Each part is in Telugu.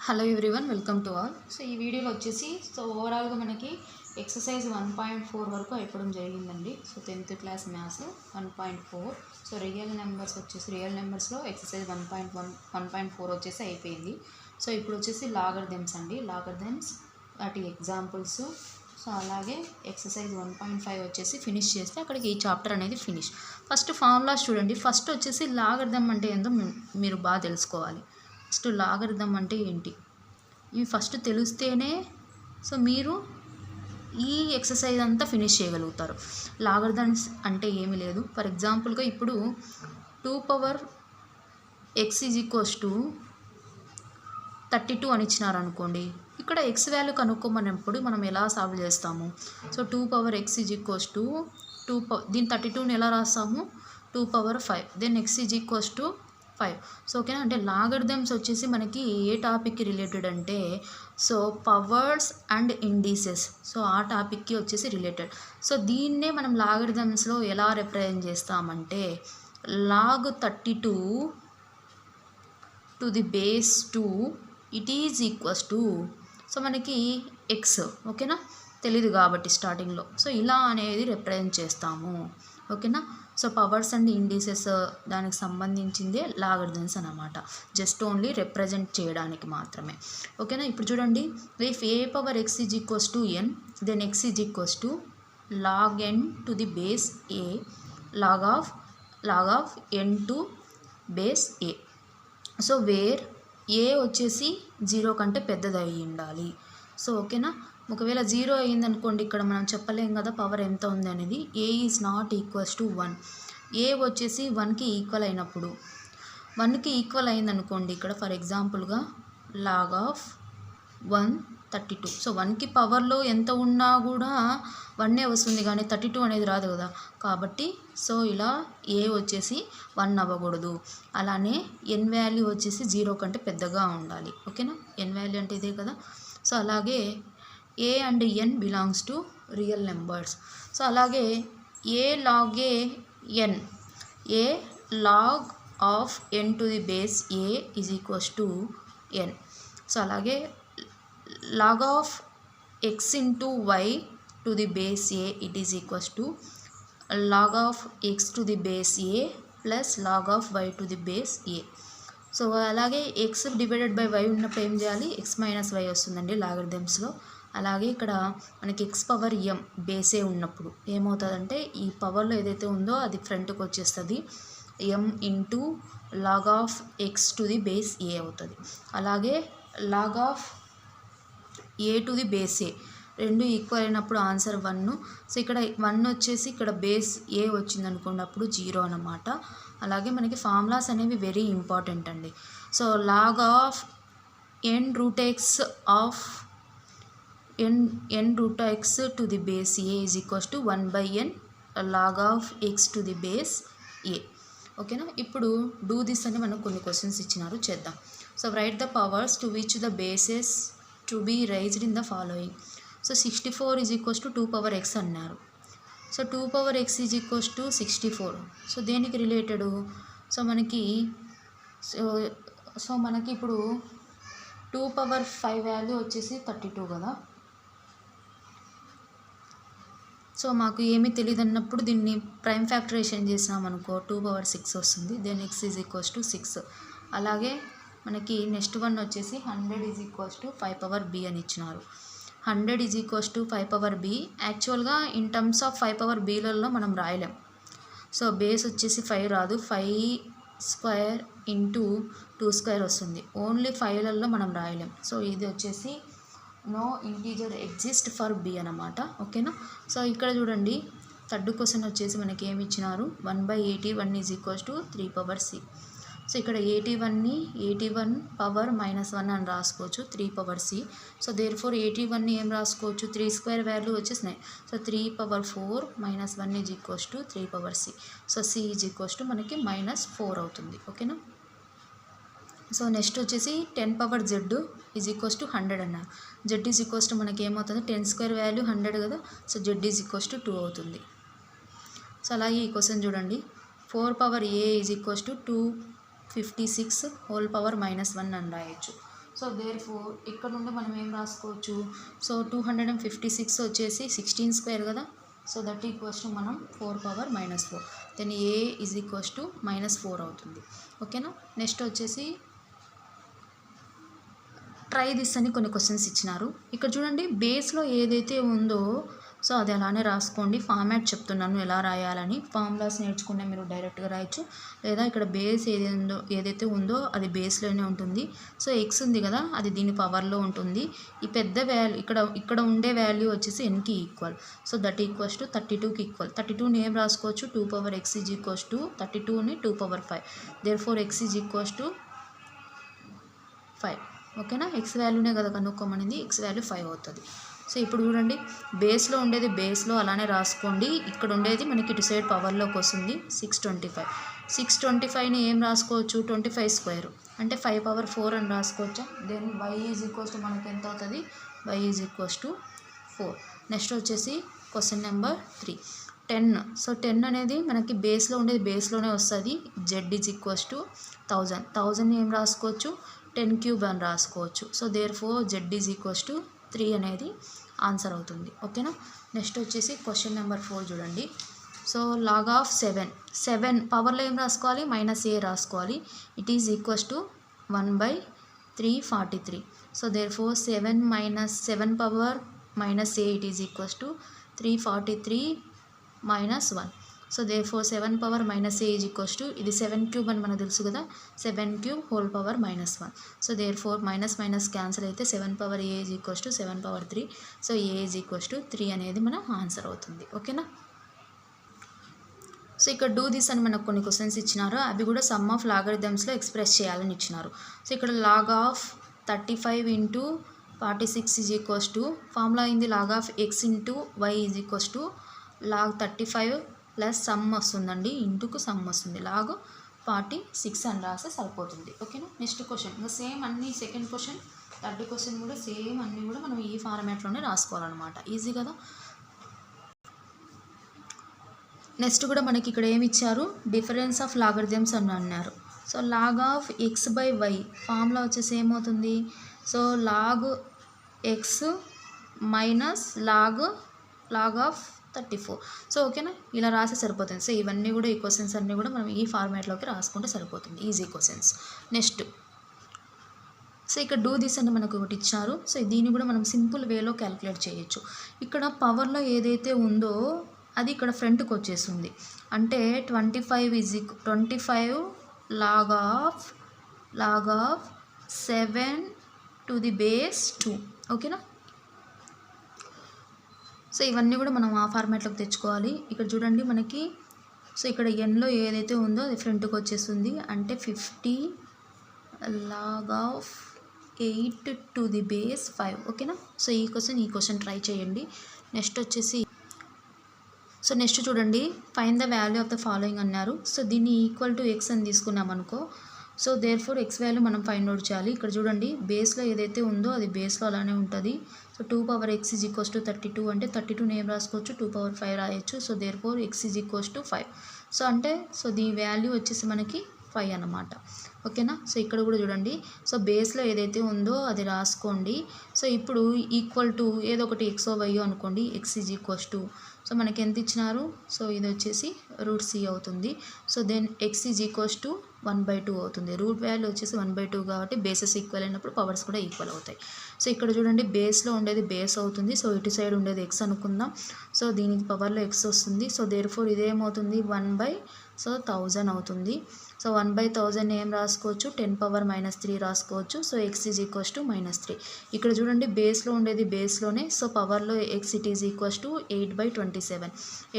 Hello everyone, welcome to all. So ఈ వీడియోలో వచ్చేసి ఓవరాల్గా మనకి ఎక్సర్సైజ్ 1.4 వరకు అయిపోవడం జరిగిందండి. So 10th class maths 1.4. So real నెంబర్స్లో ఎక్సర్సైజ్ 1.4 వచ్చేసి అయిపోయింది. సో ఇప్పుడు వచ్చేసి లాగరిథమ్స్ అండి. లాగరిథమ్స్ వాటి ఎగ్జాంపుల్స్. సో అలాగే ఎక్సర్సైజ్ 1.5 వచ్చేసి ఫినిష్ చేస్తే అక్కడికి ఈ చాప్టర్ అనేది ఫినిష్. ఫస్ట్ ఫార్ములాస్ చూడండి. ఫస్ట్ వచ్చేసి లాగరిథమ్ అంటే ఏందో మీరు బాగా తెలుసుకోవాలి. ఫస్ట్ లాగరిథమ్ అంటే ఏంటి, ఇవి ఫస్ట్ తెలిస్తేనే సో మీరు ఈ ఎక్సర్సైజ్ అంతా ఫినిష్ చేయగలుగుతారు. లాగరిథమ్స్ అంటే ఏమీ లేదు. ఫర్ ఎగ్జాంపుల్గా ఇప్పుడు 2x = 32 అని ఇచ్చినారు అనుకోండి. ఇక్కడ ఎక్స్ వాల్యూ కనుక్కోమన్నప్పుడు మనం ఎలా సాల్వ్ చేస్తాము? సో 2x = 2 దీని 32ని ఎలా రాస్తాము? 2/5. Then x = 5. సో ఓకేనా. అంటే లాగరిథమ్స్ వచ్చేసి మనకి ఏ టాపిక్కి రిలేటెడ్ అంటే so powers and indices. So ఆ టాపిక్కి వచ్చేసి రిలేటెడ్. సో దీన్నే మనం లాగరిథమ్స్లో ఎలా రిప్రజెంట్ చేస్తామంటే log 32 to the base 2 it is equals to so మనకి ఎక్స్ ఓకేనా తెలీదు కాబట్టి స్టార్టింగ్లో సో ఇలా అనేది రిప్రజెంట్ చేస్తాము ఓకేనా. సో పవర్స్ అండ్ ఇండిసెస్ దానికి సంబంధించిందే లాగరిథమ్స్ అన్నమాట. జస్ట్ ఓన్లీ రిప్రజెంట్ చేయడానికి మాత్రమే ఓకేనా. ఇప్పుడు చూడండి, if a/x = n then x = log n to the base a log of n to base a. So where a వచ్చేసి 0 కంటే పెద్దది అయి ఉండాలి. సో ఓకేనా. ఒకవేళ 0 అయ్యిందనుకోండి, ఇక్కడ మనం చెప్పలేం కదా పవర్ ఎంత ఉంది అనేది. ఏ ఈజ్ నాట్ ఈక్వల్స్ టు 1. ఏ వచ్చేసి 1కి ఈక్వల్ అయినప్పుడు 1కి ఈక్వల్ అయిందనుకోండి, ఇక్కడ ఫర్ ఎగ్జాంపుల్గా log of 132. సో 1కి పవర్లో ఎంత ఉన్నా కూడా 1 వస్తుంది కానీ 32 అనేది రాదు కదా. కాబట్టి సో ఇలా ఏ వచ్చేసి 1 అవ్వకూడదు. అలానే ఎన్ వాల్యూ వచ్చేసి 0 కంటే పెద్దగా ఉండాలి ఓకేనా. ఎన్ వాల్యూ అంటే ఇదే కదా. సో అలాగే a and n belongs to real numbers. So అలాగే a log n, a log of n to the base a is equals to n. So అలాగే log of x into y to the base a it is equals to log of x to the base a plus log of y to the base a. So అలాగే x డివైడెడ్ బై y ఉన్నప్పుడు ఏం చేయాలి? x - y వస్తుందండి లాగరిథమ్స్లో. అలాగే ఇక్కడ మనకి x⁻m బేసే ఉన్నప్పుడు ఏమవుతుందంటే ఈ పవర్లో ఏదైతే ఉందో అది ఫ్రంట్కి వచ్చేస్తుంది. m into log of x to the base a అవుతుంది. అలాగే log of a to the base a రెండు ఈక్వల్ అయినప్పుడు ఆన్సర్ 1. సో ఇక్కడ 1 వచ్చేసి ఇక్కడ బేస్ ఏ వచ్చింది అనుకోండి, అప్పుడు 0 అన్నమాట. అలాగే మనకి ఫార్ములాస్ అనేవి వెరీ ఇంపార్టెంట్ అండి. So log of n√x of n√x to the base a is equals to 1/n log of x to the base a ఓకేనా. ఇప్పుడు డూ దిస్ అని మనకు కొన్ని క్వశ్చన్స్ ఇచ్చినారు, చేద్దాం. So write the powers to which the bases to be raised in the following. So 64 = 2/x అన్నారు. So 2/x = 64. సో దేనికి రిలేటెడు? సో మనకి ఇప్పుడు 2/5 వాల్యూ వచ్చేసి 32 కదా. సో మాకు ఏమీ తెలియదు అన్నప్పుడు దీన్ని ప్రైమ్ ఫ్యాక్టరైజేషన్ చేసినామనుకో 2/6 వస్తుంది. Then x = 6. అలాగే మనకి నెక్స్ట్ వన్ వచ్చేసి 100 = 5/b అని ఇచ్చినారు. 100 = 5/b. యాక్చువల్గా ఇన్ టర్మ్స్ ఆఫ్ 5/bలలో మనం రాయలేం. సో బేస్ వచ్చేసి 5 రాదు, 5² ఇంటూ 2² వస్తుంది. ఓన్లీ 5లలో మనం రాయలేం. సో ఇది వచ్చేసి no integer exist for b అన్నమాట ఓకేనా. సో ఇక్కడ చూడండి, థర్డ్ క్వశ్చన్ వచ్చేసి మనకి ఏమి ఇచ్చినారు? 1/81 = 3/c. సో ఇక్కడ 81ని 81 పవర్ -1 అని రాసుకోవచ్చు, 3/c. సో దేర్ఫోర్ 81ని ఏం రాసుకోవచ్చు? 3² వాల్యూ వచ్చేసినాయి. So 3/4 - 1 = 3/c. సో c = మనకి -4 అవుతుంది ఓకేనా. సో నెక్స్ట్ వచ్చేసి 10^z = 100 అన్నారు. z మనకి ఏమవుతుంది? 10² వాల్యూ 100 కదా. సో z = 2 అవుతుంది. సో అలాగే ఈ క్వశ్చన్ చూడండి, 4/a = 256 హోల్ పవర్ -1 అని రాయొచ్చు. సో దేర్ ఫోర్ ఇక్కడ నుండి మనం ఏం రాసుకోవచ్చు, సో 256 వచ్చేసి 16 స్క్వేర్ కదా, సో దట్ ఈక్వల్స్ టు మనం 4 power -4, then a is equals to -4 అవుతుంది. ఓకేనా. నెక్స్ట్ వచ్చేసి ట్రై దిస్ అని కొన్ని క్వశ్చన్స్ ఇచ్చినారు. ఇక్కడ చూడండి బేస్లో ఏదైతే ఉందో సో అది అలానే రాసుకోండి. ఫార్మాట్ చెప్తున్నాను ఎలా రాయాలని. ఫార్ములాస్ నేర్చుకునే మీరు డైరెక్ట్గా రాయొచ్చు, లేదా ఇక్కడ బేస్ ఏదైతే ఉందో అది బేస్లోనే ఉంటుంది. సో ఎక్స్ ఉంది కదా అది దీని పవర్లో ఉంటుంది. ఈ పెద్ద వాల్యూ ఇక్కడ ఉండే వాల్యూ వచ్చేసి ఎన్కి equal, so that equals to 32కి ఈక్వల్. 32ని ఏం రాసుకోవచ్చు, 2 power x is equals to 32ని 2 power 5, therefore x is equals to 5. ఓకేనా. ఎక్స్ వాల్యూనే కదా కనుక్కోమనింది, ఎక్స్ వాల్యూ 5 అవుతుంది. సో ఇప్పుడు చూడండి బేస్లో ఉండేది బేస్లో అలానే రాసుకోండి. ఇక్కడ ఉండేది మనకి ఇటు సైడ్ పవర్లోకి వస్తుంది 625. 625ని ఏం రాసుకోవచ్చు, 25 స్క్వేర్ అంటే 5 పవర్ 4 అని రాసుకోవచ్చా. Then y is equals to మనకి ఎంత అవుతుంది, y is equals to 4. Next వచ్చేసి క్వశ్చన్ నెంబర్ 3, 10. సో 10 అనేది మనకి బేస్లో ఉండేది బేస్లోనే వస్తుంది. z ఈజ్ ఈక్వల్స్ టు 1000 ఏం రాసుకోవచ్చు, 10 క్యూబ్ అని రాసుకోవచ్చు. So therefore z is equals to 3 అనేది ఆన్సర్ అవుతుంది. ఓకేనా. నెక్స్ట్ వచ్చేసి క్వశ్చన్ నెంబర్ 4 చూడండి. సో లాగ్ ఆఫ్ 7 పవర్లో ఏం రాసుకోవాలి, -a రాసుకోవాలి. It is equals to 1/343. So therefore 7 power -a it is equals to 343 - 1. So therefore 7 power -a is equals to, ఇది 7 క్యూబ్ అని మనకు తెలుసు కదా, 7 cube whole power -1. So therefore minus cancel అయితే 7 power a is equals to 7 power 3. So a is equals to 3 అనేది మన ఆన్సర్ అవుతుంది. ఓకేనా. సో ఇక్కడ డూ దిస్ అని మనకు కొన్ని క్వశ్చన్స్ ఇచ్చినారు, అవి కూడా సమ్ ఆఫ్ లాగరిథమ్స్లో ఎక్స్ప్రెస్ చేయాలని ఇచ్చినారు. సో ఇక్కడ log of 35 into 46 is equals to, formula అయింది log of x into y is equals to log 35 plus sum వస్తుందండి, ఇంటూకు సమ్ వస్తుంది, లాగ్ 46 అని రాస్తే సరిపోతుంది. ఓకేనా. నెక్స్ట్ క్వశ్చన్ ఇంకా సేమ్ అన్ని, సెకండ్ క్వశ్చన్ థర్డ్ క్వశ్చన్ కూడా సేమ్ అన్నీ కూడా మనం ఈ ఫార్మాట్లోనే రాసుకోవాలన్నమాట. ఈజీ కదా. నెక్స్ట్ కూడా మనకి ఇక్కడ ఏమి ఇచ్చారు, డిఫరెన్స్ ఆఫ్ లాగరిథమ్స్ అని అన్నారు. So log of x/y formula వచ్చేసి ఏమవుతుంది, so log x minus log of 34. So ఓకేనా, ఇలా రాస్తే సరిపోతుంది. సో ఇవన్నీ కూడా ఈ క్వశ్చన్స్ అన్నీ కూడా మనం ఈ ఫార్మాట్లోకి రాసుకుంటే సరిపోతుంది, ఈజీ క్వశ్చన్స్. నెక్స్ట్ సో ఇక్కడ డూ దిస్ అని మనకు ఒకటి ఇచ్చారు. సో దీన్ని కూడా మనం సింపుల్ వేలో క్యాలిక్యులేట్ చేయొచ్చు. ఇక్కడ పవర్లో ఏదైతే ఉందో అది ఇక్కడ ఫ్రంట్కి వచ్చేస్తుంది, అంటే 25 log of 7 to the base 2. ఓకేనా. సో ఇవన్నీ కూడా మనం ఆ ఫార్మాట్లోకి తెచ్చుకోవాలి. ఇక్కడ చూడండి మనకి, సో ఇక్కడ ఎన్లో ఏదైతే ఉందో అది ఫ్రంట్కి వచ్చేస్తుంది, అంటే 50 log of 8 to the base 5. ఓకేనా. సో ఈ క్వశ్చన్ ట్రై చేయండి. నెక్స్ట్ వచ్చేసి సో నెక్స్ట్ చూడండి, find the value of the following అన్నారు. సో దీన్ని ఈక్వల్ టు ఎక్స్ అని తీసుకున్నాం అనుకో, so therefore x value మనం ఫైండ్ అవుట్ చేయాలి. ఇక్కడ చూడండి బేస్లో ఏదైతే ఉందో అది బేస్లో అలానే ఉంటుంది. So 2 power x is equals to 32 అంటే 32 ఏం రాసుకోవచ్చు, 2 పవర్ 5 రాయొచ్చు. So therefore x is equals to 5. So అంటే సో దీని వాల్యూ వచ్చేసి మనకి 5 అన్నమాట. ఓకేనా. సో ఇక్కడ కూడా చూడండి, సో బేస్లో ఏదైతే ఉందో అది రాసుకోండి. సో ఇప్పుడు ఈక్వల్ టు ఏదో ఒకటి ఎక్సో వైయో అనుకోండి, x is equals to, so మనకి ఎంత ఇచ్చినారు, సో ఇది వచ్చేసి √c అవుతుంది. So then x is equals to 1/2 అవుతుంది. రూట్ వాల్యూ వచ్చేసి 1/2 కాబట్టి బేసెస్ ఈక్వల్ అయినప్పుడు పవర్స్ కూడా ఈక్వల్ అవుతాయి. సో ఇక్కడ చూడండి బేస్లో ఉండేది బేస్ అవుతుంది, సో ఇటు సైడ్ ఉండేది x అనుకుందాం. సో దీనికి పవర్లో x వస్తుంది. సో దేర్ ఫోర్ ఇదేమవుతుంది 1/1000 అవుతుంది. సో 1/1000 ఏం రాసుకోవచ్చు, 10 పవర్ -3 రాసుకోవచ్చు. So x is equals to -3. ఇక్కడ చూడండి బేస్లో ఉండేది బేస్లోనే, సో పవర్లో x it is equals to 8/27.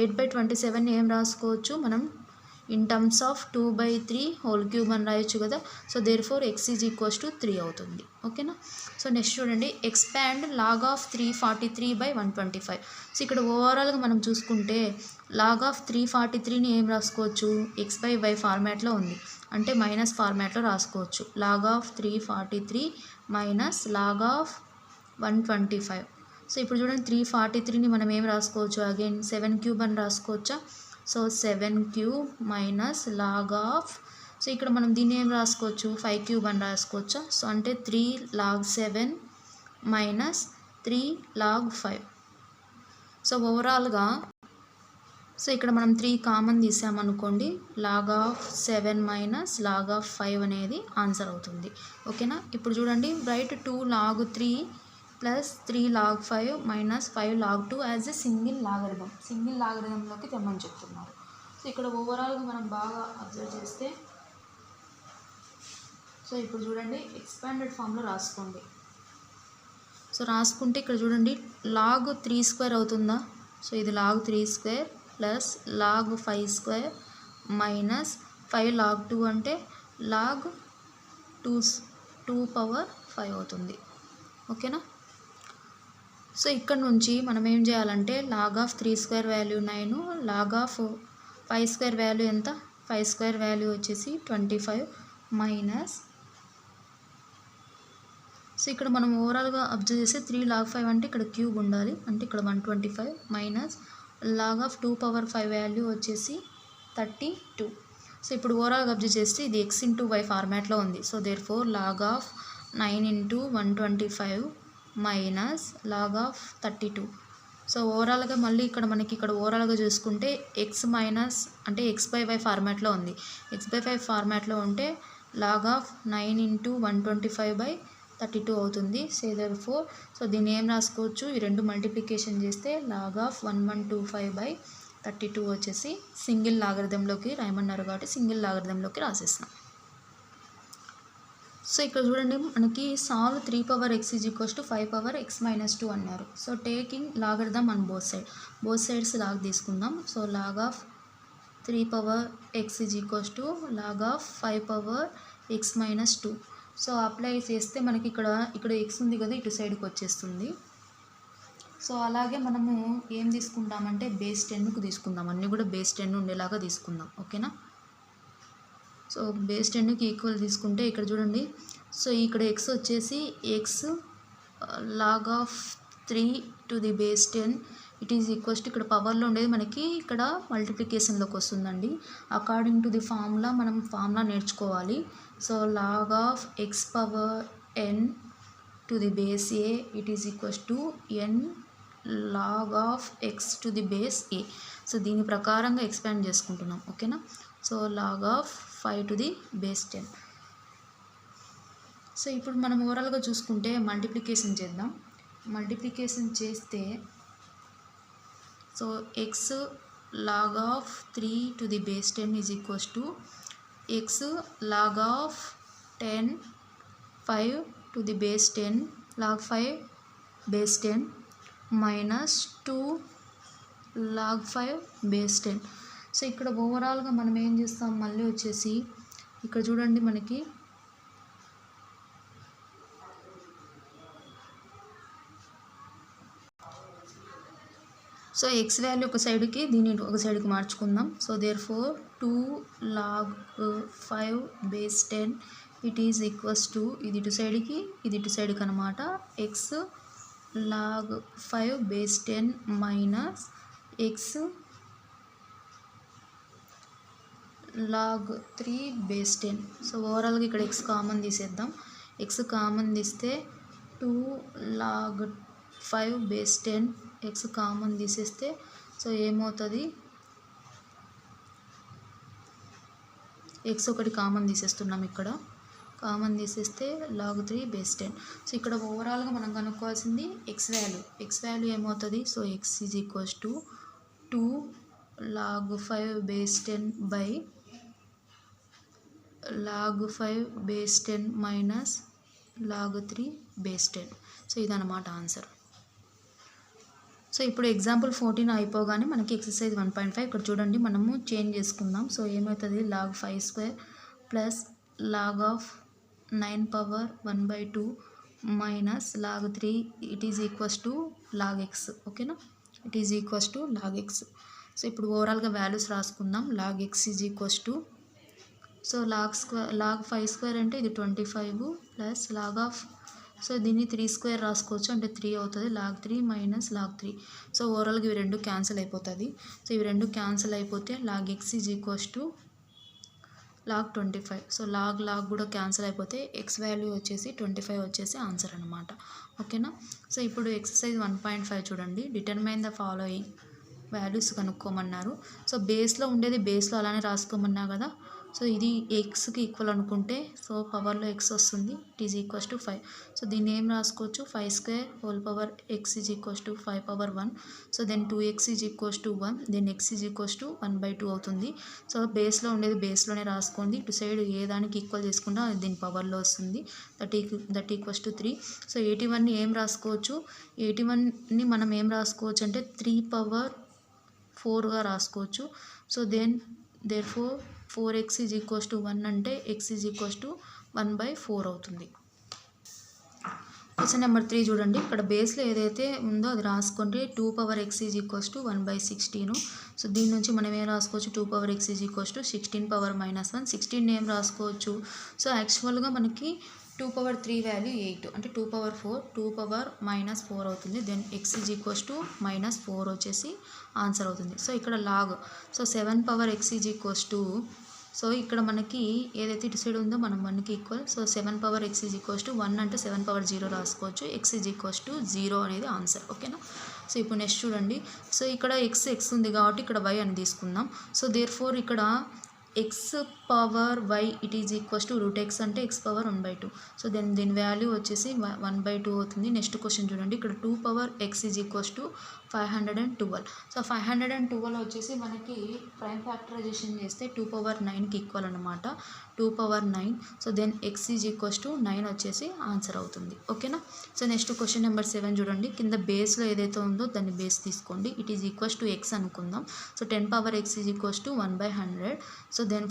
8/27 ఏం రాసుకోవచ్చు మనం in terms of 2/3 whole cube అని రాయొచ్చు కదా. So therefore x is equals to 3 అవుతుంది. ఓకేనా. సో నెక్స్ట్ చూడండి, ఎక్స్పాండ్ లాగ్ ఆఫ్ 343/125. సో ఇక్కడ ఓవరాల్గా మనం చూసుకుంటే లాగ్ ఆఫ్ 343ని ఏం రాసుకోవచ్చు, x/y ఫార్మాట్లో ఉంది, అంటే మైనస్ ఫార్మాట్లో రాసుకోవచ్చు. Log of 343 minus log of 125. So ఇప్పుడు చూడండి 343ని మనం ఏం రాసుకోవచ్చు, అగైన్ 7 క్యూబ్ అని రాసుకోవచ్చా. So 7 cube minus log of so ఇక్కడ మనం దీన్ని ఏం రాసుకోవచ్చు, 5 క్యూబ్ అని రాసుకోవచ్చా. సో అంటే 3 log 7 మైనస్ 3 log 5. సో ఓవరాల్గా సో ఇక్కడ మనం 3 కామన్ తీసామనుకోండి, log of 7 minus log of 5 అనేది ఆన్సర్ అవుతుంది. ఓకేనా. ఇప్పుడు చూడండి, right 2 log 3 plus 3 log 5 minus 5 log 2 as a single లాగరిథంలోకి తెమ్మని చెప్తున్నారు. సో ఇక్కడ ఓవరాల్గా మనం బాగా అబ్జర్వ్ చేస్తే, సో ఇప్పుడు చూడండి ఎక్స్పాండెడ్ ఫామ్లో రాసుకోండి. సో రాసుకుంటే ఇక్కడ చూడండి log 3 స్క్వేర్ అవుతుందా. సో ఇది log 3 square plus log 5 square minus 5 log 2 అంటే log 2 పవర్ 5 అవుతుంది. ఓకేనా. సో ఇక్కడ నుంచి మనం ఏం చేయాలంటే log of 3 square value 9, log of 5 square value ఎంత, 5 స్క్వేర్ వాల్యూ వచ్చేసి 25 మైనస్, సో ఇక్కడ మనం ఓవరాల్గా అబ్జర్వ్ చేస్తే 3 log 5 అంటే ఇక్కడ క్యూబ్ ఉండాలి, అంటే ఇక్కడ 125 minus log of 2 power 5 value వచ్చేసి 32. సో ఇప్పుడు ఓవరాల్గా అబ్జర్వ్ చేస్తే ఇది x ఇంటూ y ఫార్మాట్లో ఉంది. So therefore log of 9 into 125 minus log of 32. So ఓవరాల్గా మళ్ళీ ఇక్కడ ఓవరాల్గా చూసుకుంటే x మైనస్ అంటే x/y ఫార్మాట్లో ఉంది. x/y ఫార్మాట్లో ఉంటే log ఆఫ్ 9 ఇంటూ 125/32 అవుతుంది. సో దేర్ఫోర్ సో దీన్ని ఏం రాసుకోవచ్చు, ఈ రెండు మల్టిప్లికేషన్ చేస్తే log ఆఫ్ 1125/32 వచ్చేసి సింగిల్ లాగరిథంలోకి రాయమన్నారు కాబట్టి సింగిల్ లాగరిథంలోకి రాసేస్తాం. సో ఇక్కడ చూడండి మనకి solve 3 power x is equals to 5 power x minus 2 అన్నారు. So taking logarithm on both sides log తీసుకుందాం. So log of 3 power x is equals to log of 5 power x minus 2. So apply చేస్తే మనకి ఇక్కడ x ఉంది కదా, ఇటు సైడ్కి వచ్చేస్తుంది. సో అలాగే మనము ఏం తీసుకుంటామంటే బేస్ 10కు తీసుకుందాం, అన్నీ కూడా బేస్ 10 ఉండేలాగా తీసుకుందాం. ఓకేనా. సో బేస్ 10కి ఈక్వల్ తీసుకుంటే ఇక్కడ చూడండి, సో ఇక్కడ x వచ్చేసి x log of 3 to the base 10 it is equals to, ఇక్కడ పవర్లో ఉండేది మనకి ఇక్కడ మల్టిప్లికేషన్లోకి వస్తుందండి. అకార్డింగ్ టు ది ఫార్ములా మనం ఫార్ములా నేర్చుకోవాలి. So log of x power n to the base a it is equals to n log of x to the base a. So దీని ప్రకారంగా ఎక్స్పాండ్ చేసుకుంటున్నాం. ఓకేనా. So log of 5 to the base 10. So ఇప్పుడు మనం ఓవరాల్గా చూసుకుంటే మల్టిప్లికేషన్ చేద్దాం. మల్టిప్లికేషన్ చేస్తే so x log of 3 to the base 10 is equals to x log of 10 5 to the base 10 log 5 base 10 minus 2 log 5 base 10. So ఇక్కడ ఓవరాల్గా మనం ఏం చేస్తాం, మళ్ళీ వచ్చేసి ఇక్కడ చూడండి మనకి సో x వాల్యూ ఒక సైడ్కి దీన్ని ఒక సైడ్కి మార్చుకుందాం. So therefore 2 log 5 base 10 it is equals to, ఇది ఇటు సైడ్కి ఇది ఇటు సైడ్కి అనమాట, x log 5 base 10 minus x log 3 base 10. So ఓవరాల్గా ఇక్కడ x కామన్ తీసేద్దాం. x కామన్ తీస్తే 2 log 5 బేస్ 10 x కామన్ తీసేస్తే సో ఏమవుతుంది, x ఒకటి కామన్ తీసేస్తున్నాం, ఇక్కడ కామన్ తీసేస్తే log 3 బేస్ 10. సో ఇక్కడ ఓవరాల్గా మనం కనుక్కోవాల్సింది x వాల్యూ ఏమవుతుంది. So x is equals to 2 log 5 base 10 by log 5 base 10 minus log 3 base 10. So ఇదన్నమాట ఆన్సర్. సో ఇప్పుడు ఎగ్జాంపుల్ 14 అయిపోగానే మనకి ఎక్సర్సైజ్ 1.5 ఇక్కడ చూడండి మనము చేంజ్ చేసుకుందాం. సో ఏమవుతుంది, log 5 square plus log of 9 power 1/2 minus log 3 it is equals to log x. ఓకేనా, it is equals to log x. So ఇప్పుడు ఓవరాల్గా వాల్యూస్ రాసుకుందాం. log x is equals to, so log 5 square అంటే ఇది 25 ప్లస్ log ఆఫ్, సో దీన్ని 3 స్క్వేర్ రాసుకోవచ్చు అంటే 3 అవుతుంది, log 3 మైనస్ log 3. సో ఓవరాల్గా ఇవి రెండు క్యాన్సిల్ అయిపోతుంది. సో ఇవి రెండు క్యాన్సిల్ అయిపోతే log x is equals to log 25. So log కూడా క్యాన్సిల్ అయిపోతే ఎక్స్ వాల్యూ వచ్చేసి 25 వచ్చేసి ఆన్సర్ అనమాట. ఓకేనా. సో ఇప్పుడు ఎక్సర్సైజ్ 1.5 చూడండి. డిటర్మైన్ ద ఫాలోయింగ్ వాల్యూస్ కనుక్కోమన్నారు. సో బేస్లో ఉండేది బేస్లో అలానే రాసుకోమన్నా కదా. సో ఇది ఎక్స్కి ఈక్వల్ అనుకుంటే సో పవర్లో ఎక్స్ వస్తుంది. It is equals to 5. So దీన్ని ఏం రాసుకోవచ్చు, 5² whole power x is equals to 5 power 1. So then 2x is equals to 1. Then x is equals to 1/2 అవుతుంది. సో బేస్లో ఉండేది బేస్లోనే రాసుకోండి. ఇటు సైడ్ ఏ దానికి ఈక్వల్ చేసుకుంటే దీని పవర్లో వస్తుంది. That equals to 3. సో 81ని ఏం రాసుకోవచ్చు, 81ని మనం ఏం రాసుకోవచ్చు అంటే 3 పవర్ 4గా రాసుకోవచ్చు. So therefore 4x is equals to 1 అంటే x ఈజ్ ఈక్వల్స్ టు 1/4 అవుతుంది. క్వశ్చన్ నెంబర్ 3 చూడండి. ఇక్కడ బేస్లో ఏదైతే ఉందో అది రాసుకోండి. 2 power x is equals to 1/16. So దీని నుంచి మనం ఏం రాసుకోవచ్చు, 2 power x is equals to 16 power -1. 16 ఏం రాసుకోవచ్చు, సో యాక్చువల్గా మనకి 2 పవర్ 3 వాల్యూ 8 అంటే 2 పవర్ 4, 2 పవర్ -4 అవుతుంది. Then x is equals to -4 వచ్చేసి ఆన్సర్ అవుతుంది. సో ఇక్కడ log, so 7 power x is equals to, so ఇక్కడ మనకి ఏదైతే ఇటు సైడ్ ఉందో మనం 1కి equal. So 7 power x is equals to 1 అంటే 7 పవర్ 0 రాసుకోవచ్చు. x ఈజ్ ఈక్వల్స్ టు 0 అనేది ఆన్సర్. ఓకేనా. సో ఇప్పుడు నెక్స్ట్ చూడండి. సో ఇక్కడ x ఉంది కాబట్టి ఇక్కడ y అని తీసుకుందాం. సో దేర్ఫోర్ ఇక్కడ x power y it is equals to √x అంటే x పవర్ 1/2. సో దీని వాల్యూ వచ్చేసి 1/2 అవుతుంది. నెక్స్ట్ క్వశ్చన్ చూడండి. ఇక్కడ 2 power x is equals to 512. So 512 వచ్చేసి మనకి ప్రైమ్ ఫ్యాక్టరైజేషన్ చేస్తే 2 పవర్ 9కి ఈక్వల్ అనమాట. 2 power 9. So then x is equals to 9 వచ్చేసి ఆన్సర్ అవుతుంది. ఓకేనా. సో నెక్స్ట్ క్వశ్చన్ నెంబర్ 7 చూడండి. కింద బేస్లో ఏదైతే ఉందో దాన్ని బేస్ తీసుకోండి. It is equals to x అనుకుందాం. So 10 power x is equals to 1/100. So then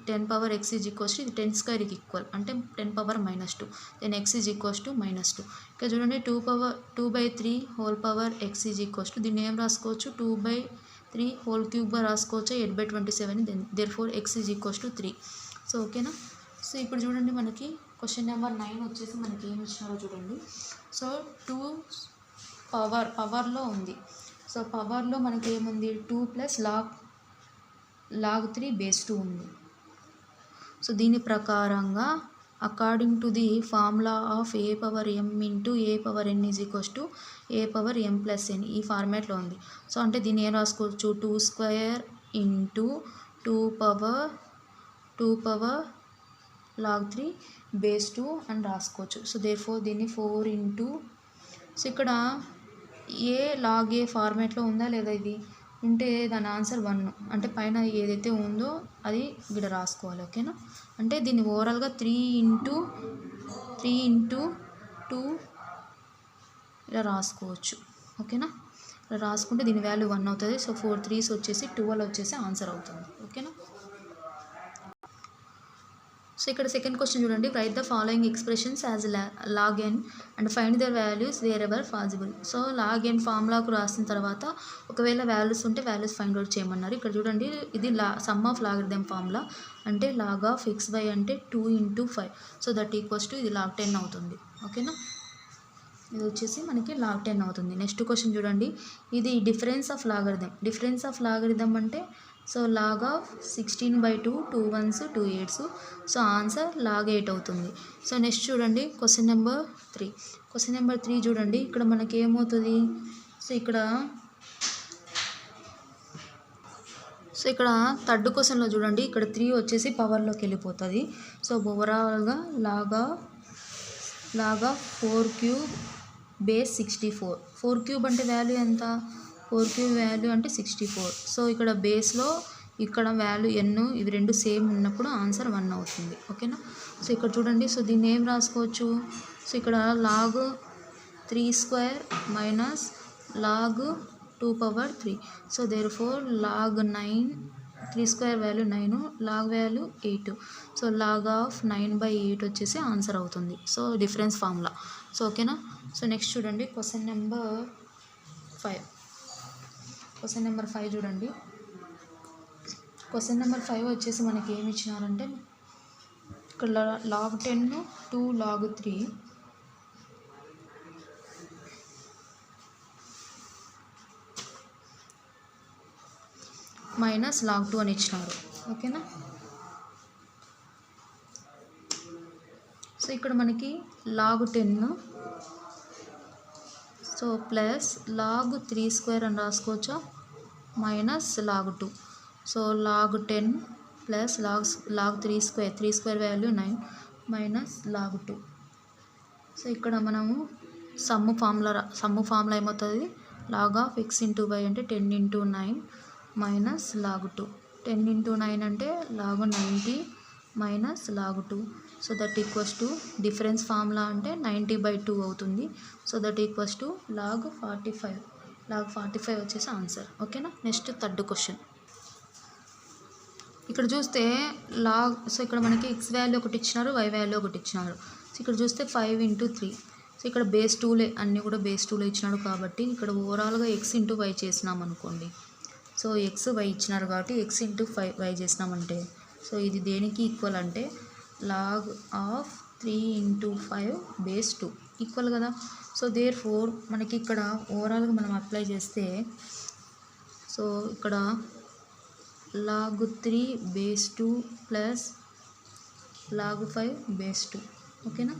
10 power x is equals to ఇది 10² ఈక్వల్ అంటే 10 power -2. Then x is equals to -2. ఇక్కడ చూడండి 2/3 whole power x is equals to, దీన్ని ఏం రాసుకోవచ్చు, 2/3 హోల్ క్యూబ్గా రాసుకోవచ్చు 8/27. Therefore x is equals to 3. So ఓకేనా. సో ఇప్పుడు చూడండి మనకి క్వశ్చన్ నెంబర్ 9 వచ్చేసి మనకి ఏమి ఇచ్చినారో చూడండి. సో 2 పవర్లో ఉంది. సో పవర్లో మనకి ఏముంది, 2 ప్లస్ లాగ్ 3 బేస్ 2 ఉంది. సో దీని ప్రకారంగా according to the formula of a power m into a power n is equals to a power m plus n ఈ ఫార్మాట్లో ఉంది. సో అంటే దీన్ని ఏం రాసుకోవచ్చు, 2² ఇంటూ 2 పవర్ లాగ్ 3 బేస్ 2 అని రాసుకోవచ్చు. సో దేర్ఫోర్ దీన్ని 4 ఇంటూ, సో ఇక్కడ ఏ లాగ్ ఏ ఫార్మాట్లో ఉందా లేదా, ఇది ఉంటే దాని ఆన్సర్ 1 అంటే పైన ఏదైతే ఉందో అది ఇక్కడ రాసుకోవాలి. ఓకేనా. అంటే దీన్ని ఓవరాల్గా 3 ఇంటూ 2 ఇలా రాసుకోవచ్చు. ఓకేనా. ఇలా రాసుకుంటే దీని వాల్యూ 1 అవుతుంది. సో 4 3s వచ్చేసి 12 వచ్చేసి ఆన్సర్ అవుతుంది. ఓకేనా. సో ఇక్కడ సెకండ్ క్వశ్చన్ చూడండి. Write the following expressions as log n and find their values wherever possible. So log n ఫార్ములాకు రాసిన తర్వాత ఒకవేళ వాల్యూస్ ఉంటే వాల్యూస్ ఫైండ్ అవుట్ చేయమన్నారు. ఇక్కడ చూడండి ఇది సమ్ ఆఫ్ లాగరిథమ్ ఫార్ములా అంటే లాగ్ ఆఫ్ xy అంటే 2 into 5. So that equals to ఇది లాగ్ 10 అవుతుంది. ఓకేనా. ఇది వచ్చేసి మనకి లాగ్ 10 అవుతుంది. నెక్స్ట్ క్వశ్చన్ చూడండి. ఇది డిఫరెన్స్ ఆఫ్ లాగరిథమ్ అంటే so log of 16/2 2 1s 2 8s. So answer log 8 అవుతుంది. సో నెక్స్ట్ చూడండి క్వశ్చన్ నెంబర్ 3 చూడండి. ఇక్కడ మనకి ఏమవుతుంది, సో ఇక్కడ థర్డ్ క్వశ్చన్లో చూడండి. ఇక్కడ 3 వచ్చేసి పవర్లోకి వెళ్ళిపోతుంది. సో ఓవరాల్గా log of 4 cube base 64. 4 cube అంటే వాల్యూ ఎంత, 4 క్యూబ్ వాల్యూ అంటే 64. సో ఇక్కడ బేస్లో ఇక్కడ వాల్యూ n ఇవి రెండు సేమ్ ఉన్నప్పుడు ఆన్సర్ 1 అవుతుంది. ఓకేనా. సో ఇక్కడ చూడండి. సో దీన్ని ఏం రాసుకోవచ్చు, సో ఇక్కడ log 3² minus log 2 power 3. So therefore log 9 3² value 9 log value 8. So log of 9/8 వచ్చేసి ఆన్సర్ అవుతుంది. So difference formula. సో ఓకేనా. సో నెక్స్ట్ చూడండి క్వశ్చన్ నెంబర్ 5 చూడండి. క్వశ్చన్ నెంబర్ 5 వచ్చేసి మనకి ఏమి ఇచ్చినారంటే ఇక్కడ లాగ్ 10 2 లాగ్ 3 మైనస్ లాగ్ 2 అని ఇచ్చినారు. ఓకేనా. ఇక్కడ మనకి log 10 so plus log 3 square అని రాసుకోవచ్చా minus log 2 so log 10 plus log 3 square value 9 minus log 2 so ఇక్కడ మనము సమ్ము ఫార్ములా ఏమవుతుంది log of x into y అంటే 10 ఇంటూ 9 మైనస్ లాగ్ 2 10 ఇంటూ 9 అంటే log 90 minus log 2 so that equals to difference formula అంటే 90/2 అవుతుంది so that equals to log 45 వచ్చేసి ఆన్సర్ ఓకేనా. నెక్స్ట్ థర్డ్ క్వశ్చన్ ఇక్కడ చూస్తే సో ఇక్కడ మనకి x వాల్యూ ఒకటి ఇచ్చినారు y వాల్యూ ఒకటి ఇచ్చినారు. సో ఇక్కడ చూస్తే 5 ఇంటూ 3 సో ఇక్కడ బేస్ 2లే అన్నీ కూడా బేస్ 2లో ఇచ్చినాడు కాబట్టి ఇక్కడ ఓవరాల్గా x ఇంటూ y చేసినాం అనుకోండి. సో x y ఇచ్చినారు కాబట్టి x ఇంటూ 5y చేసినామంటే సో ఇది దేనికి ఈక్వల్ అంటే log of 3 into 5 base 2 equal కదా. సో దేర్ ఫోర్ మనకి ఇక్కడ ఓవరాల్గా మనం అప్లై చేస్తే సో ఇక్కడ log 3 base 2 plus log 5 base 2 ఓకేనా.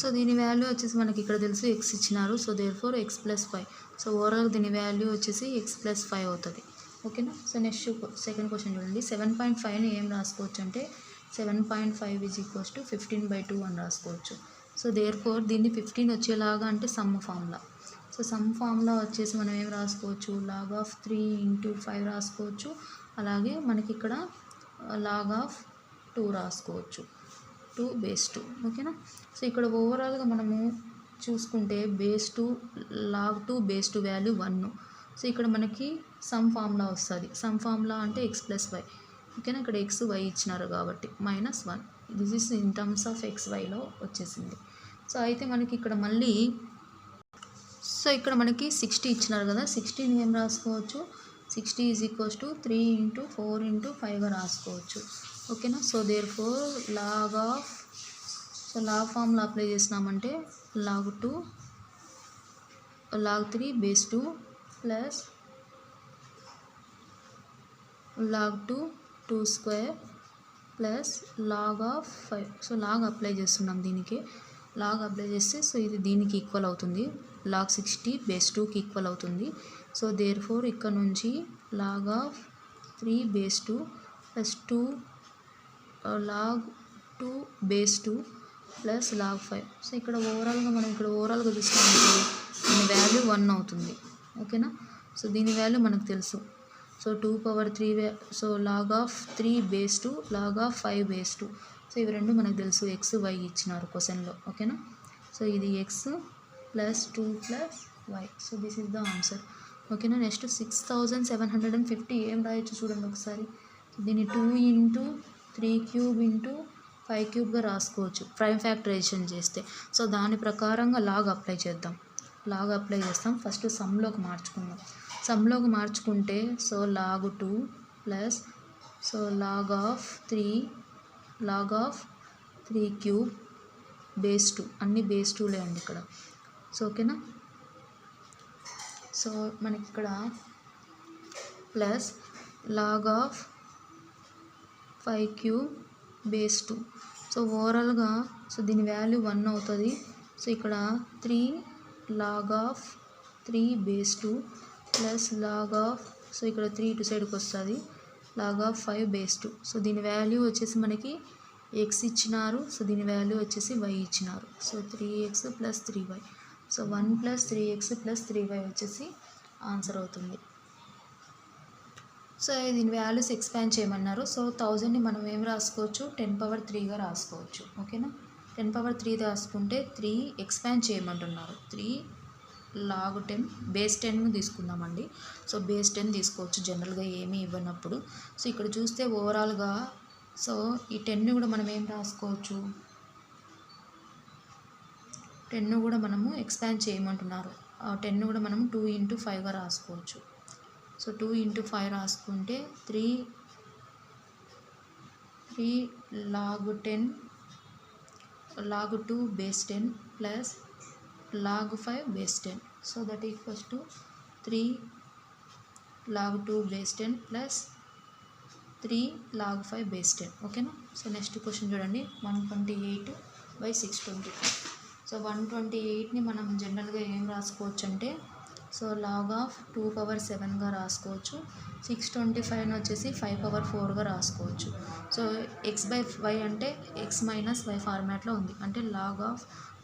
సో దీని వాల్యూ వచ్చేసి మనకి ఇక్కడ తెలుసు x ఇచ్చినారు so therefore x plus 5 so overall దీని వాల్యూ వచ్చేసి x ప్లస్ 5 అవుతుంది ఓకేనా. సో నెక్స్ట్ సెకండ్ క్వశ్చన్ చూడండి 7.5ని ఏం రాసుకోవచ్చు అంటే 7.5 ఈజ్ ఈక్వల్స్ టు 15/2 అని రాసుకోవచ్చు. సో దేర్ ఫోర్ దీన్ని 15 వచ్చేలాగా అంటే some formula. So some formula వచ్చేసి మనం ఏం రాసుకోవచ్చు లాగ్ ఆఫ్ 3 ఇంటూ 5 రాసుకోవచ్చు అలాగే మనకి ఇక్కడ లాగ్ ఆఫ్ 2 రాసుకోవచ్చు 2 బేస్ 2 ఓకేనా. సో ఇక్కడ ఓవరాల్గా మనము చూసుకుంటే base 2 log 2 base 2 value 1 so ఇక్కడ మనకి సమ్ ఫార్ములా వస్తుంది. సమ్ ఫార్ములా అంటే x ప్లస్ y ఓకేనా. ఇక్కడ x y ఇచ్చినారు కాబట్టి -1 this is in terms of xyలో వచ్చేసింది. సో అయితే మనకి ఇక్కడ మళ్ళీ సో ఇక్కడ మనకి 60 ఇచ్చినారు కదా 60ని ఏం రాసుకోవచ్చు 60 is equals to 3 into 4 into 5గా రాసుకోవచ్చు ఓకేనా. So therefore log formula apply చేసినామంటే log 3 base 2 plus log 2 square plus log of 5 so log apply చేస్తున్నాం దీనికి లాగ్ అప్లై చేస్తే సో ఇది దీనికి ఈక్వల్ అవుతుంది లాగ్ 60 బేస్ 2కి ఈక్వల్ అవుతుంది. సో దేర్ ఫోర్ ఇక్కడ నుంచి log of 3 base 2 plus 2 log 2 base 2 plus log 5 so ఇక్కడ ఓవరాల్గా చూసినామంటే దీని వాల్యూ 1 అవుతుంది ఓకేనా. సో దీని వాల్యూ మనకు తెలుసు so 2/3 so log of 3 base 2 log of 5 base 2 so ఇవి రెండు మనకు తెలుసు x y ఇచ్చినారు క్వశ్చన్లో ఓకేనా. సో ఇది x plus 2 plus y so this is the answer ఓకేనా. నెక్స్ట్ 6750 ఏం రాయొచ్చు చూడండి ఒకసారి దీన్ని 2 ఇంటూ 3 క్యూబ్ ఇంటూ 5 క్యూబ్గా రాసుకోవచ్చు ప్రైమ్ ఫ్యాక్టరైజేషన్ చేస్తే. సో దాని ప్రకారంగా లాగ్ అప్లై చేస్తాం ఫస్ట్ సమ్లోకి మార్చుకుంటే so log 2 plus so log of 3 cube base 2 అన్ని బేస్ 2లే అండి ఇక్కడ సో ఓకేనా. సో మనకి ఇక్కడ plus log of 5 cube base 2 so ఓవరాల్గా సో దీని వాల్యూ 1 అవుతుంది. సో ఇక్కడ 3 log of 3 base 2 plus log of so ఇక్కడ 3 ఇటు సైడ్కి వస్తుంది లాగ్ ఆఫ్ 5 బేస్ 2 సో దీని వాల్యూ వచ్చేసి మనకి x ఇచ్చినారు సో దీని వాల్యూ వచ్చేసి y ఇచ్చినారు so 3x plus 3y so 1 plus 3x plus 3y వచ్చేసి ఆన్సర్ అవుతుంది. సో దీని వాల్యూస్ ఎక్స్పాండ్ చేయమన్నారు. సో 1000ని మనం ఏం రాసుకోవచ్చు 10^3గా రాసుకోవచ్చు ఓకేనా. 10^3 రాసుకుంటే 3 ఎక్స్పాండ్ చేయమంటున్నారు 3 లాగ్ 10 బేస్ 10 తీసుకుందామండి. సో బేస్ 10 తీసుకోవచ్చు జనరల్గా ఏమీ ఇవ్వనప్పుడు. సో ఇక్కడ చూస్తే ఓవరాల్గా సో ఈ 10ని కూడా మనం ఏం రాసుకోవచ్చు 10 కూడా మనము ఎక్స్పాండ్ చేయమంటున్నారు 10 కూడా మనం 2 ఇంటూ 5గా రాసుకోవచ్చు. సో 2 ఇంటూ 5 రాసుకుంటే 3 log 10 log 2 base 10 plus log 5 base 10 so that equals to 3 log 2 base 10 plus 3 log 5 base 10. ఓకేనా. సో నెక్స్ట్ క్వశ్చన్ చూడండి, 128/625. సో 128ని మనం జనరల్గా ఏం రాసుకోవచ్చు అంటే, సో log of 2^7గా రాసుకోవచ్చు. 625ని వచ్చేసి 5^4గా రాసుకోవచ్చు. సో x/y అంటే x మైనస్ y ఫార్మాట్లో ఉంది, అంటే log of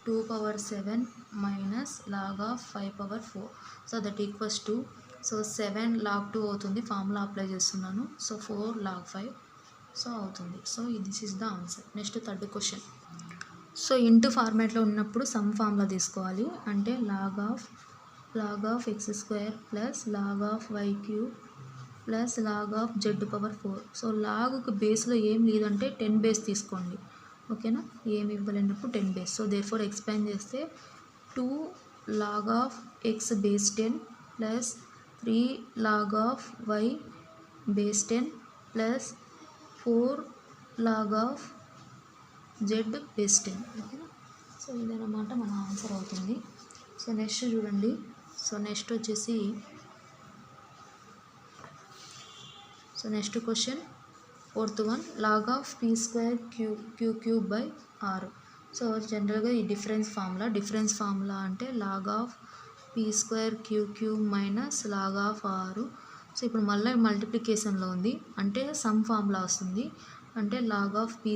2^7 minus log of 5^4. So that equals to, so 7 log 2 అవుతుంది, ఫార్ములా అప్లై చేస్తున్నాను. సో 4 log 5 సో అవుతుంది. So this is the answer. Next third question. So into ఫార్మాట్లో ఉన్నప్పుడు సమ్ ఫార్ములా తీసుకోవాలి, అంటే log of x² plus log of y³ plus log of z⁴. So లాగ్కి బేస్లో ఏం లేదంటే 10 బేస్ తీసుకోండి. ఓకేనా, ఏమి ఇవ్వలేనప్పుడు 10 బేస్. సో దేర్ఫోర్ ఎక్స్పాండ్ చేస్తే 2 log of x base 10 plus 3 log of y base 10 plus 4 log of z base 10. ఓకేనా. సో ఇదన్నమాట మన ఆన్సర్ అవుతుంది. సో నెక్స్ట్ చూడండి, సో నెక్స్ట్ వచ్చేసి, so next question fourth one, log of p² q³/r. So జనరల్గా ఈ డిఫరెన్స్ ఫార్ములా అంటే log of p² q³ minus log of r. So ఇప్పుడు మళ్ళీ మల్టిప్లికేషన్లో ఉంది, అంటే సమ్ ఫార్ములా వస్తుంది, అంటే log of p²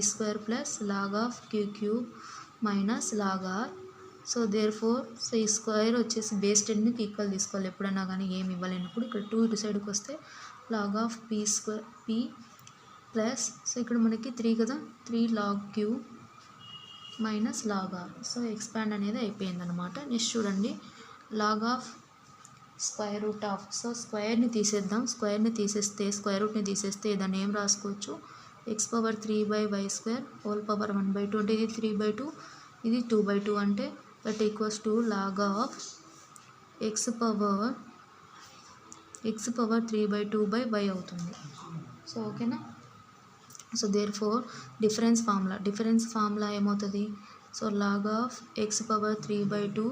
plus log of q³ minus log r. So therefore, so ఈ స్క్వేర్ వచ్చేసి బేస్ 10ని ఈక్వల్ తీసుకోవాలి ఎప్పుడైనా కానీ ఏమి ఇవ్వలేనప్పుడు. ఇక్కడ 2 ఇటు సైడ్కి వస్తే log of p plus, so ఇక్కడ మనకి 3 కదా, 3 log q minus log r. So expand అనేది అయిపోయింది అనమాట. నెక్స్ట్ చూడండి, log of square root of, so స్క్వేర్ని తీసేద్దాం. స్క్వేర్ని తీసేస్తే, స్క్వేర్ రూట్ని తీసేస్తే దాన్ని ఏం రాసుకోవచ్చు, x⁴3/y² హోల్ పవర్ 1/2, అంటే ఇది 3/2, ఇది 2/2, అంటే that equals to log of x⁴3/2/y అవుతుంది. సో ఓకేనా. సో దేర్ఫోర్ డిఫరెన్స్ ఫార్ములా ఏమవుతుంది, so log of x⁴3/2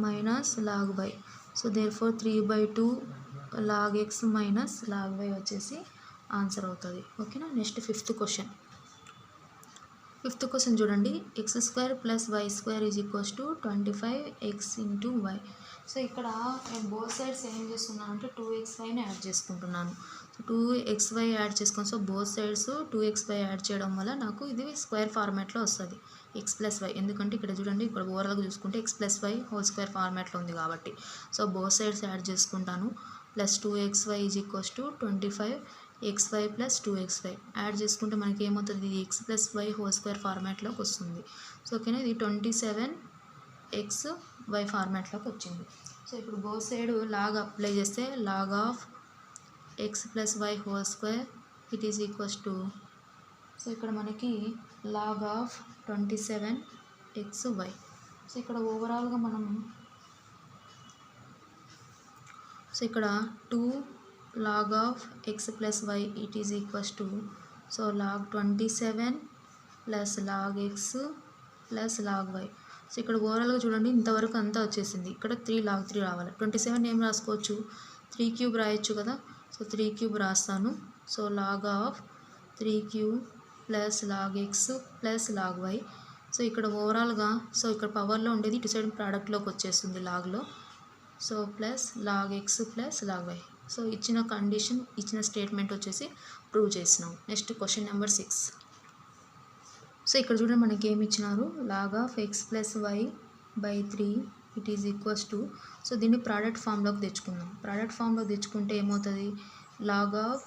minus log y. So therefore 3/2 log x minus log y వచ్చేసి ఆన్సర్ అవుతుంది. ఓకేనా. నెక్స్ట్ ఫిఫ్త్ క్వశ్చన్ చూడండి, x² plus y² is equals to 25x into y. So ఇక్కడ నేను బోత్ సైడ్స్ ఏం చేస్తున్నాను అంటే 2xyని యాడ్ చేసుకుంటున్నాను. 2xy యాడ్ చేసుకొని, so both sides 2xy add చేయడం వల్ల నాకు ఇది స్క్వేర్ ఫార్మాట్లో వస్తుంది, x+y. ఎందుకంటే ఇక్కడ చూడండి, ఇక్కడ ఓవరాల్గా చూసుకుంటే x+y హోల్ స్క్వేర్ ఫార్మాట్లో ఉంది కాబట్టి, సో బోత్ సైడ్స్ యాడ్ చేసుకుంటాను. Plus 2xy is equals to 25xy plus 2xy add చేసుకుంటే మనకి ఏమవుతుంది, ఇది x+y హోల్ స్క్వేర్ ఫార్మాట్లోకి వస్తుంది. సో ఓకేనా, ఇది 27xy ఫార్మాట్లోకి వచ్చింది. సో ఇప్పుడు బోత్ సైడ్ లాగ్ అప్లై చేస్తే log of x+y whole square it is equals to, so ఇక్కడ మనకి log of 27xy. సో ఇక్కడ ఓవరాల్గా మనం, సో ఇక్కడ 2 log of x+y it is equals to, so log 27 plus log x plus log y. So ఇక్కడ ఓవరాల్గా చూడండి, ఇంతవరకు అంతా వచ్చేసింది. ఇక్కడ 3 log 3 రావాలి. 27 ఏం రాసుకోవచ్చు, 3³ రాయొచ్చు కదా. సో 3³ రాస్తాను. So log of 3³ plus log x plus log y. So ఇక్కడ ఓవరాల్గా, సో ఇక్కడ పవర్లో ఉండేది ఇటు సైడ్ ప్రోడక్ట్లోకి వచ్చేస్తుంది లాగ్లో. So plus log x plus log y. So ఇచ్చిన కండిషన్, ఇచ్చిన స్టేట్మెంట్ వచ్చేసి ప్రూవ్ చేసినాం. Next question number 6. సో ఇక్కడ చూడండి మనకి ఏమి ఇచ్చినారు, log of x+y/3 it is equals to, so దీన్ని ప్రోడక్ట్ ఫామ్లోకి తెచ్చుకుందాం. ప్రోడక్ట్ ఫామ్లోకి తెచ్చుకుంటే ఏమవుతుంది, log of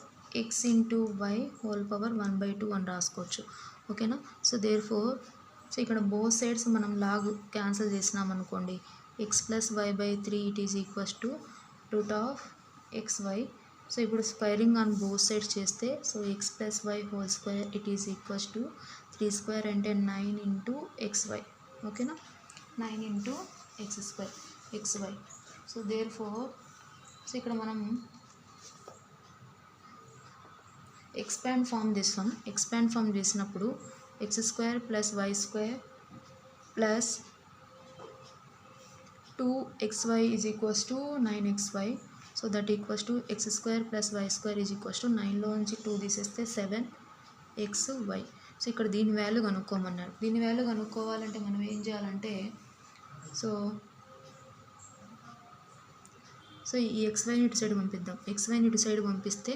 x into y whole power 1/2 అని రాసుకోవచ్చు. ఓకేనా. సో దేర్ఫోర్, సో ఇక్కడ బోత్ సైడ్స్ మనం లాగ్ క్యాన్సిల్ చేసినాం అనుకోండి, x+y/3 it is equals to root of xy. So ఇప్పుడు స్క్వేరింగ్ ఆన్ బోత్ సైడ్స్ చేస్తే, so x+y whole square it is equals to 3² అంటే 9 ఇంటూ xy. ఓకేనా, 9 into xy. So therefore, so ఇక్కడ మనం ఎక్స్పాండ్ ఫామ్ చేస్తాం. ఎక్స్పాండ్ ఫామ్ చేసినప్పుడు x² plus y² plus 2xy is equals to 9xy. So so that equals to x square plus y square is equals to 9లో నుంచి 2 తీసేస్తే 7xy. సో ఇక్కడ దీని వాల్యూ కనుక్కోమన్నాడు. దీని వాల్యూ కనుక్కోవాలంటే మనం ఏం చేయాలంటే సో ఈ ఎక్స్వైని ఇటు సైడ్ పంపిద్దాం. ఎక్స్వైని ఇటు సైడ్ పంపిస్తే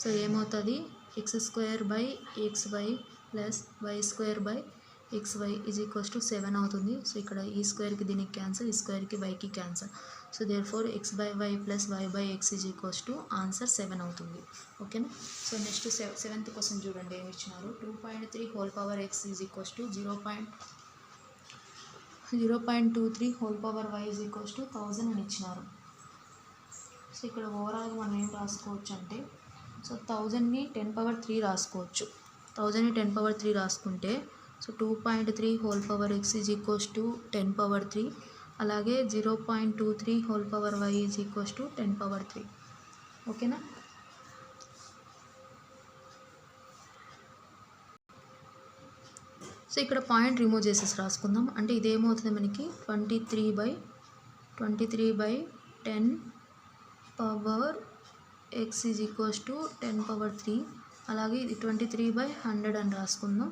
సో ఏమవుతుంది, x square by x y plus y square by x y is equals to 7 అవుతుంది. సో ఇక్కడ ఈ స్క్వేర్కి దీనికి క్యాన్సల్, ఈ స్క్వేర్కి వైకి cancel. So therefore x by y plus y by x is equals to answer 7 అవుతుంది. ఓకేనా. సో నెక్స్ట్ 7th క్వశ్చన్ చూడండి ఏమి ఇచ్చినారు. 2.3 whole power x is equals to 0.23 whole power y is equals to 1000 అని ఇచ్చినారు. సో ఇక్కడ ఓవరాల్గా మనం ఏం రాసుకోవచ్చు అంటే సో 1000ని 10^3 రాసుకోవచ్చు. 1000ని 10^3 రాసుకుంటే so 2.3 whole power x is equals to 10^3, అలాగే 0.23 whole power y is equals to 10^3. ఓకేనా. సో ఇక్కడ పాయింట్ రిమూవ్ చేసేసి రాసుకుందాం. అంటే ఇదేమవుతుంది మనకి 23/10 power x is equals to 10^3, అలాగే ఇది 23/100 అని రాసుకుందాం.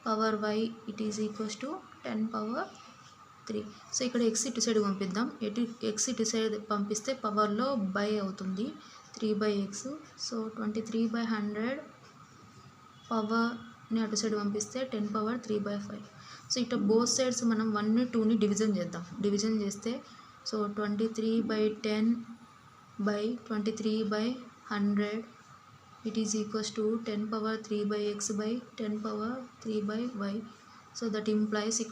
Power y it is equals to 10^3. So ఇక్కడ ఎక్స్ ఇటు సైడ్ పంపిద్దాం. ఎక్స్ ఇటు సైడ్ పంపిస్తే పవర్లో బై అవుతుంది 3/x. సో 23/100 పవర్ని అటు సైడ్ పంపిస్తే 10^3/5. సో ఇటు బోత్ సైడ్స్ మనం 1ని 2ని డివిజన్ చేద్దాం. డివిజన్ చేస్తే so 23/10/23/100 it is equals to 10^3/x by 10^3/y. So that implies ఇక్కడ